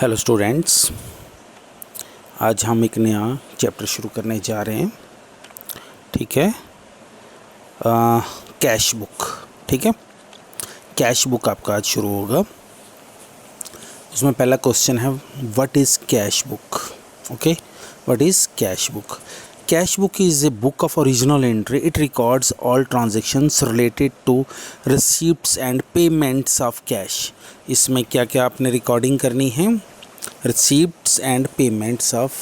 Hello students, आज हम एक नया चैप्टर शुरू करने जा रहे हैं। ठीक है, कैश बुक। ठीक है, कैश बुक आपका आज शुरू होगा। उसमें पहला क्वेश्चन है, what is cash book. Okay, what is cash book. Cash book is a book of original entry. It records all transactions related to receipts and payments of cash. इसमें क्या क्या आपने रिकॉर्डिंग करनी है, receipts and payments of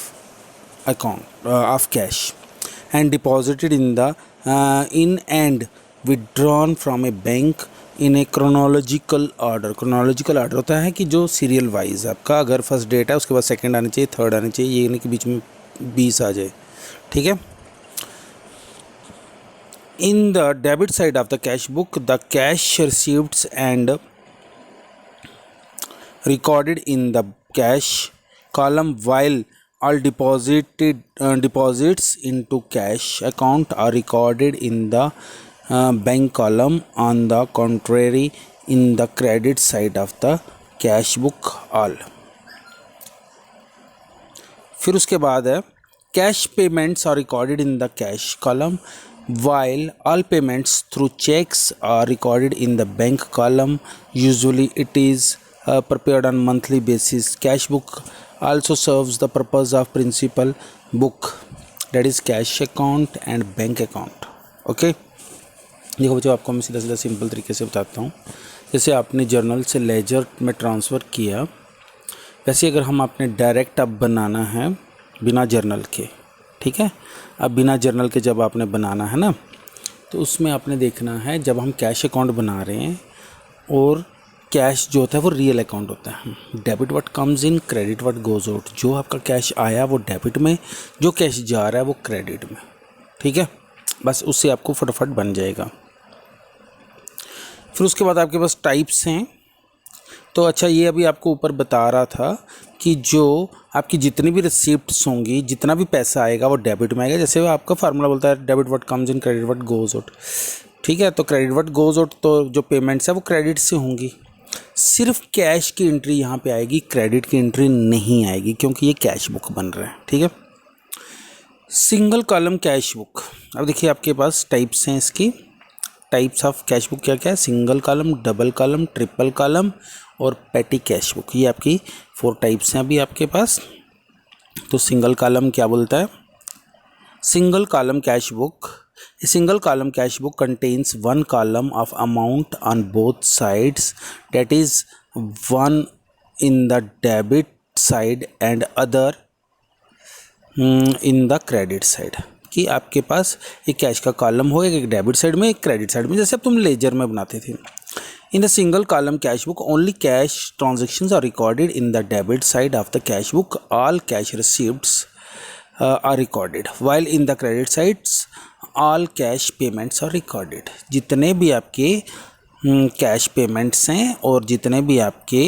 account of cash and deposited in the in and withdrawn from a bank in a chronological order. chronological order होता है कि जो सीरियल वाइज आपका, अगर फर्स्ट डेट है उसके बाद सेकंड आनी चाहिए, थर्ड आनी चाहिए, ये नहीं कि बीच में 20 आ जाए। ठीक है, in the debit side of the cash book, the cash receipts and recorded in the cash column, while all deposits into cash account are recorded in the bank column. On the contrary, in the credit side of the cash book, all. फिर उसके बाद है, cash payments are recorded in the cash column, while all payments through checks are recorded in the bank column. Usually it is prepared on monthly basis. Cash book also serves the purpose of principal book, that is cash account and bank account. Okay, देखो बच्चों, आपको मैं सीधा simple तरीके से बताता हूँ। जैसे आपने जर्नल से लेजर में ट्रांसफ़र किया, वैसे अगर हम आपने डायरेक्ट अब बनाना है बिना जर्नल के। ठीक है, अब बिना जर्नल के जब आपने बनाना है ना, तो उसमें आपने देखना है, जब हम कैश अकाउंट बना रहे हैं और कैश जो होता है वो रियल अकाउंट होता है। Debit what comes in, credit what goes out. जो आपका कैश आया वो डेबिट में, जो कैश जा रहा है वो क्रेडिट में। ठीक है, बस उससे आपको फटाफट बन जाएगा। फिर उसके बाद आपके पास टाइप्स हैं। तो अच्छा, ये अभी आपको ऊपर बता रहा था कि जो आपकी जितनी भी रिसिप्ट्स होंगी, जितना भी पैसा आएगा वो डेबिट में आएगा। जैसे वो आपका फार्मूला बोलता है, debit what comes in, credit what goes out. ठीक है, तो क्रेडिट व्हाट गोज आउट, तो जो पेमेंट्स है वो क्रेडिट से होंगी। सिर्फ कैश की एंट्री यहाँ पे आएगी, क्रेडिट की एंट्री नहीं आएगी, क्योंकि ये कैश बुक बन रहा है। ठीक है, सिंगल कॉलम कैश बुक। अब देखिए आपके पास टाइप्स हैं इसकी। टाइप्स ऑफ कैश बुक क्या क्या है, single column, double column, triple column और पेटी कैश बुक। ये आपकी 4 टाइप्स हैं अभी आपके पास। तो सिंगल कॉलम क्या बोलता है, single column cash book. A single column cash book contains one column of amount on both sides, that is one in the debit side and other in the credit side। कि आपके पास एक cash का column होगा, एक debit side में, एक credit side में, जैसे अब तुम लेजर में बनाते थे। In the single column cash book, only cash transactions are recorded in the debit side of the cash book. All cash receipts are recorded, while in the credit sides all cash payments are recorded. जितने भी आपके cash payments हैं और जितने भी आपके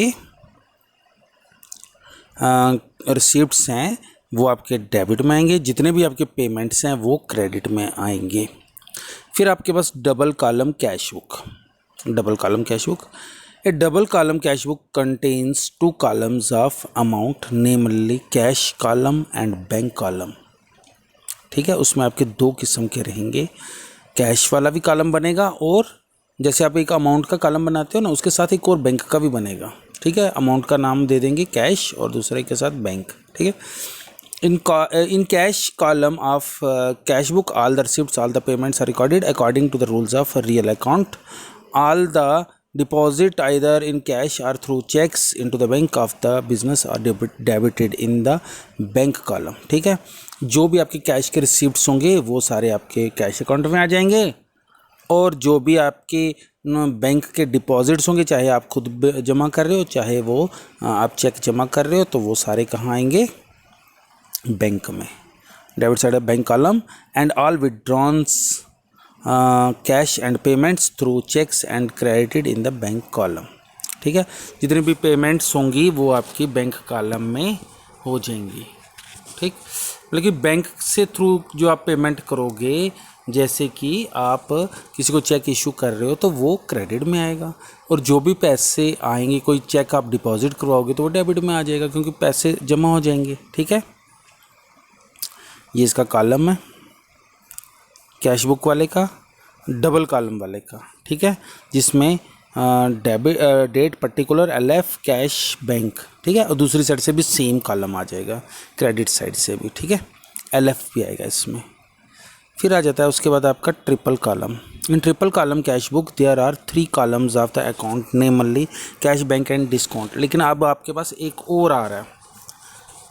receipts हैं वो आपके डेबिट में आएंगे, जितने भी आपके पेमेंट्स हैं वो क्रेडिट में आएंगे। फिर आपके पास double column cash book. Double column cash book, a double column cash book contains 2 columns of amount, namely cash column and bank column. ठीक है, उसमें आपके 2 किस्म के रहेंगे, कैश वाला भी कॉलम बनेगा और जैसे आप एक अमाउंट का कॉलम बनाते हो ना, उसके साथ एक और बैंक का भी बनेगा। ठीक है, अमाउंट का नाम दे देंगे कैश और दूसरे के साथ बैंक। ठीक है, in cash column of cash book, all the receipts, all the payments are recorded according to the rules of real account. All the deposit either in cash or through checks into the bank of the business are debited in the bank column. ठीक है, जो भी आपके cash के receipts होंगे वो सारे आपके कैश अकाउंट में आ जाएंगे, और जो भी आपके बैंक के डिपॉजिट्स होंगे, चाहे आप खुद जमा कर रहे हो चाहे वो आप चेक जमा कर रहे हो, तो वो सारे कहाँ आएंगे, बैंक में। Debit side of bank column and all withdrawals cash and payments through cheques and credited in the bank column. ठीक है, जितनी भी पेमेंट्स होंगी वो आपकी बैंक कॉलम में हो जाएंगी। ठीक, लेकिन बैंक से थ्रू जो आप पेमेंट करोगे जैसे कि आप किसी को चेक इशू कर रहे हो तो वो क्रेडिट में आएगा, और जो भी पैसे आएंगे, कोई चेक आप डिपॉजिट करवाओगे तो वो डेबिट में आ जाएगा, क्योंकि पैसे जमा हो जाएंगे। ठीक है, ये इसका कॉलम है कैश बुक वाले का, डबल कॉलम वाले का। ठीक है, जिसमें debit date particular LF cash bank. ठीक है, और दूसरी साइड से भी सेम कॉलम आ जाएगा, क्रेडिट साइड से भी। ठीक है, LF भी आएगा इसमें। फिर आ जाता है उसके बाद आपका triple column. In triple column cash book there are 3 columns of the account namely cash bank and discount. लेकिन अब आपके पास एक और आ रहा है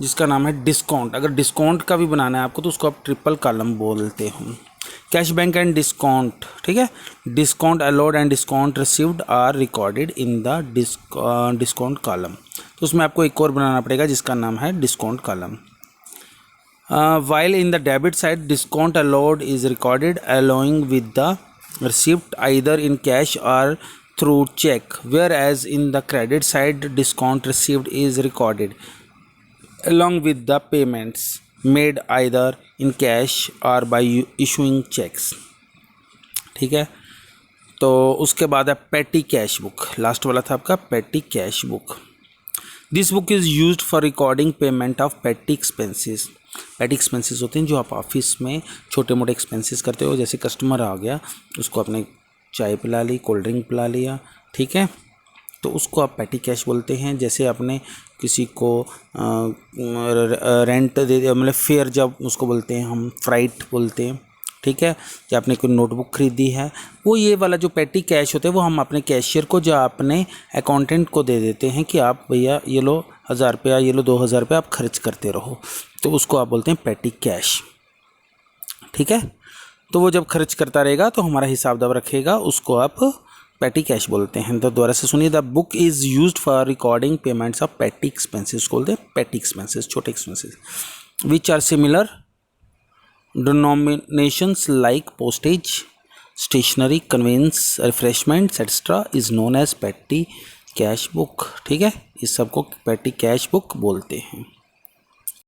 जिसका नाम है डिस्काउंट। अगर डिस्काउंट का भी बनाना है आपको तो उसको आप ट्रिपल कॉलम बोलते हो। Cash bank and discount. ठीक है, discount allowed and discount received are recorded in the discount column. तो उसमें आपको एक और बनाना पड़ेगा जिसका नाम है discount column. While in the debit side, discount allowed is recorded along with the receipt either in cash or through check, whereas in the credit side, discount received is recorded along with the payments made either in cash or by issuing checks. ठीक है, तो उसके बाद है पेटी cash book. Last वाला था आपका पेटी cash book. This book is used for recording payment of petty expenses. पेटी एक्सपेंसेस होते हैं जो आप ऑफिस में छोटे मोटे एक्सपेंसेस करते हो, जैसे कस्टमर आ गया, उसको आपने चाय पिला ली, कोल्ड ड्रिंक पिला लिया। ठीक है, तो उसको आप पेटी कैश बोलते हैं। जैसे आपने किसी को रेंट दे दिया, मतलब फेयर, जब उसको बोलते हैं हम फ्राइट बोलते हैं। ठीक है, या आपने कोई नोटबुक खरीदी है, वो ये वाला जो पेटी कैश होता है वो हम अपने कैशियर को, जो अपने अकाउंटेंट को दे देते हैं कि आप भैया ये लो 1000 रुपया, ये लो 2000 रुपया, आप खर्च करते रहो। तो उसको आप बोलते हैं पेटी कैश। ठीक है, तो वो जब खर्च करता रहेगा तो हमारा हिसाब दब रखेगा, उसको आप पेटी कैश बोलते हैं। तो दोबारा से सुनिए, the book is used for recording payments of petty expenses, बोलते हैं पेटी एक्सपेंसेस, छोटे expenses, which are similar denominations like postage, stationery, conveyance, refreshments etc. is known as petty cash book। ठीक है, इस सबको petty cash book बोलते हैं।